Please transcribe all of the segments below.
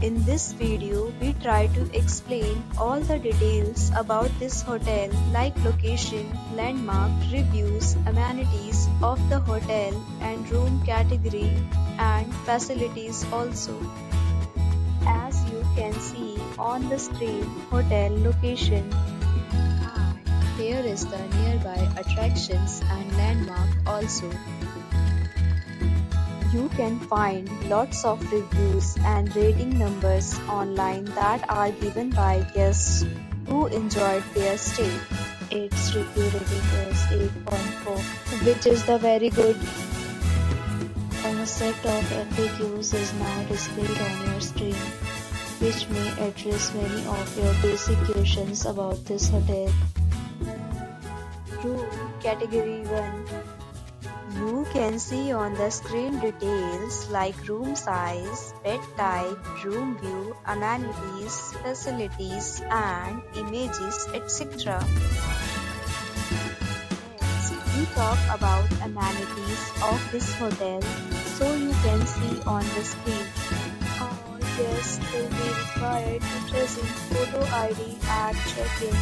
In this video, we try to explain all the details about this hotel like location, landmark, reviews, amenities of the hotel and room category and facilities also. As you can see on the screen, hotel location. And here is the nearby attractions and landmark also. You can find lots of reviews and rating numbers online that are given by guests who enjoyed their stay. Its review rating is 8.4, which is the very good. A set of FAQs is now displayed on your screen, which may address many of your basic questions about this hotel. Room Category 1. You can see on the screen details like room size, bed type, room view, amenities, facilities and images, etc. Next, we talk about amenities of this hotel, so you can see on the screen. All guests will be required to present photo ID at check-in.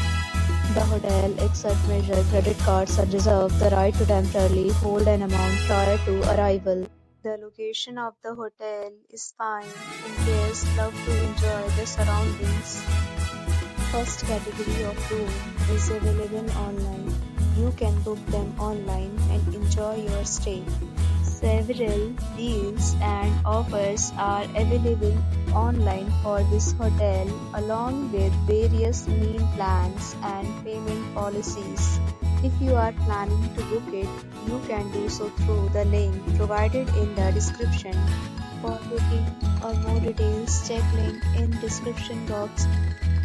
The hotel accepts major credit cards and reserves the right to temporarily hold an amount prior to arrival. The location of the hotel is fine in case love to enjoy the surroundings. First category of room is available online. You can book them online and enjoy your stay. Several deals and offers are available online for this hotel along with various meal plans and payment policies. If you are planning to book it, you can do so through the link provided in the description. For booking or more details, check link in description box.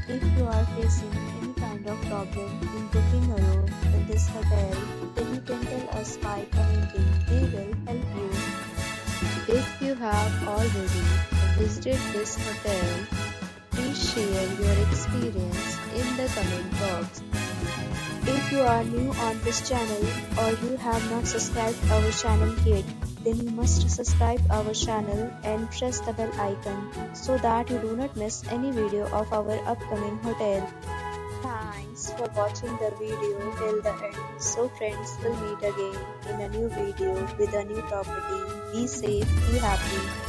If you are facing any kind of problem in booking a room in this hotel, then you can tell us by commenting. We will help you. If you have already visited this hotel, please share your experience in the comment box. If you are new on this channel or you have not subscribed our channel yet, then you must subscribe our channel and press the bell icon so that you do not miss any video of our upcoming hotel. Thanks for watching the video till the end. So friends, will meet again in a new video with a new property. Be safe, be happy.